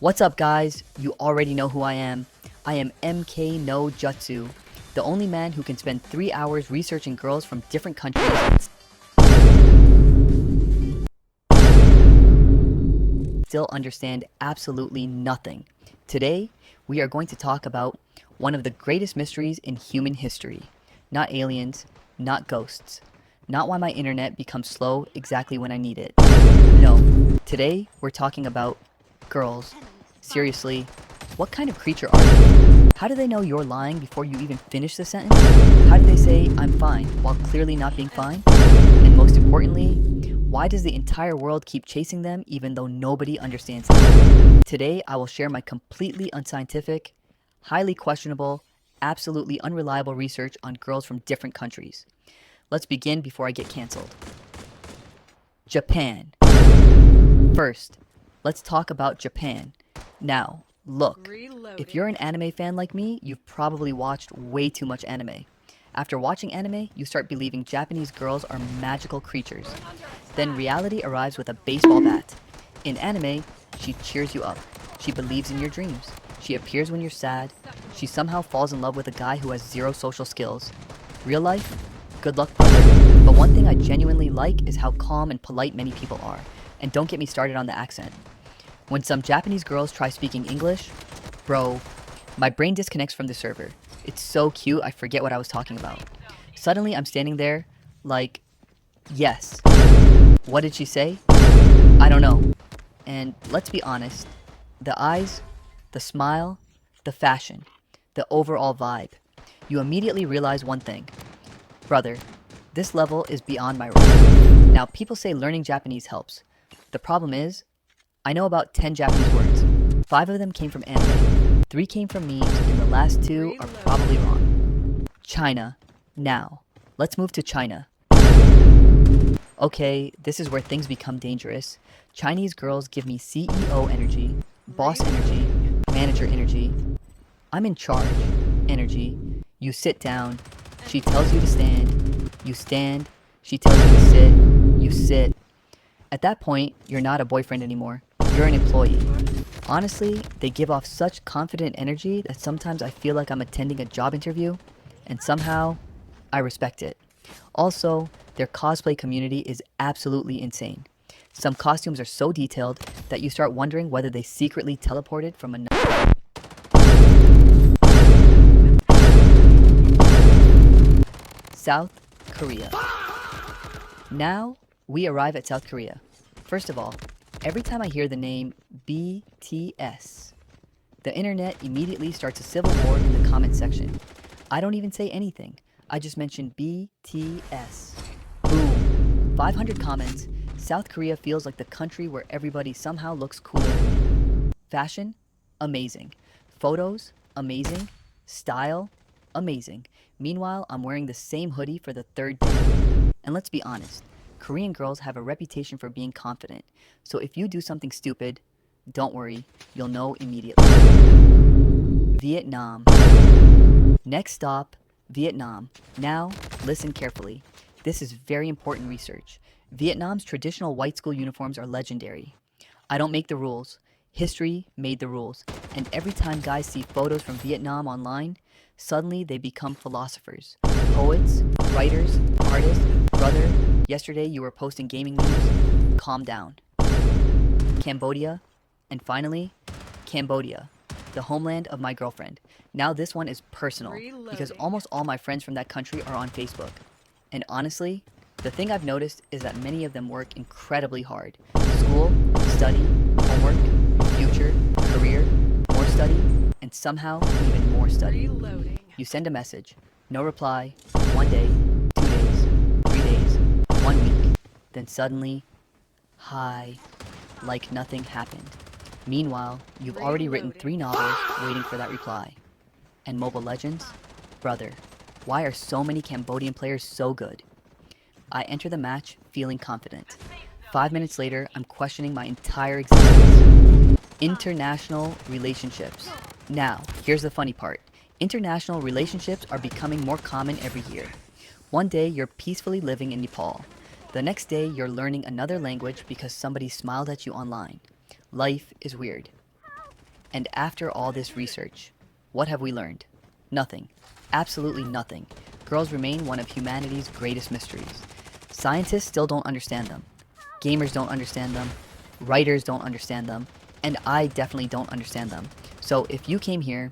What's up, guys? You already know who I am. I am MK no Jutsu, the only man who can spend 3 hours researching girls from different countries and still understand absolutely nothing. Today, we are going to talk about one of the greatest mysteries in human history. Not aliens, not ghosts, not why my internet becomes slow exactly when I need it. No, today we're talking about girls. Seriously, what kind of creature are they? How do they know you're lying before you even finish the sentence? How do they say, "I'm fine," while clearly not being fine? And most importantly, why does the entire world keep chasing them even though nobody understands them? Today, I will share my completely unscientific, highly questionable, absolutely unreliable research on girls from different countries. Let's begin before I get canceled. Japan. First, let's talk about Japan. Now, look, if you're an anime fan like me, you've probably watched way too much anime. After watching anime, you start believing Japanese girls are magical creatures. Then reality arrives with a baseball bat. In anime, she cheers you up. She believes in your dreams. She appears when you're sad. She somehow falls in love with a guy who has zero social skills. Real life? Good luck, brother. But one thing I genuinely like is how calm and polite many people are. And don't get me started on the accent. When some Japanese girls try speaking English, bro, my brain disconnects from the server. It's so cute, I forget what I was talking about. Suddenly, I'm standing there, like, yes. What did she say? I don't know. And let's be honest, the eyes, the smile, the fashion, the overall vibe. You immediately realize one thing. Brother, this level is beyond my range. Now, people say learning Japanese helps. The problem is, I know about 10 Japanese words. 5 of them came from anime, 3 came from memes, and the last 2 are probably wrong. China. Now, let's move to China. Okay, this is where things become dangerous. Chinese girls give me CEO energy, boss energy, manager energy. I'm in charge energy. You sit down. She tells you to stand. You stand. She tells you to sit. You sit. At that point, you're not a boyfriend anymore. You're an employee. Honestly, they give off such confident energy that sometimes I feel like I'm attending a job interview, and somehow, I respect it. Also, their cosplay community is absolutely insane. Some costumes are so detailed that you start wondering whether they secretly teleported from another. South Korea. Now, we arrive at South Korea. First of all, every time I hear the name BTS, the internet immediately starts a civil war in the comment section. I don't even say anything. I just mention BTS. Boom. 500 comments. South Korea feels like the country where everybody somehow looks cooler than me. Fashion? Amazing. Photos? Amazing. Style? Amazing. Meanwhile, I'm wearing the same hoodie for the 3rd day. And let's be honest, Korean girls have a reputation for being confident. So if you do something stupid, don't worry, you'll know immediately. Vietnam. Next stop, Vietnam. Now, listen carefully. This is very important research. Vietnam's traditional white school uniforms are legendary. I don't make the rules. History made the rules. And every time guys see photos from Vietnam online, suddenly they become philosophers, poets, writers, artists. Brother, yesterday you were posting gaming news. Calm down. Cambodia. And finally, Cambodia, the homeland of my girlfriend. Now this one is personal because almost all my friends from that country are on Facebook. And honestly, the thing I've noticed is that many of them work incredibly hard. School, study, homework, future, career, more study, and somehow even more study. You send a message, no reply, 1 day, 2 days, 3 days, 1 week, then suddenly, hi, like nothing happened. Meanwhile, you've already written 3 novels waiting for that reply. And Mobile Legends? Brother, why are so many Cambodian players so good? I enter the match feeling confident. 5 minutes later, I'm questioning my entire existence. International relationships. Now, here's the funny part. International relationships are becoming more common every year. One day, you're peacefully living in Nepal. The next day, you're learning another language because somebody smiled at you online. Life is weird. And after all this research, what have we learned? Nothing. Absolutely nothing. Girls remain one of humanity's greatest mysteries. Scientists still don't understand them. Gamers don't understand them. Writers don't understand them. And I definitely don't understand them. So if you came here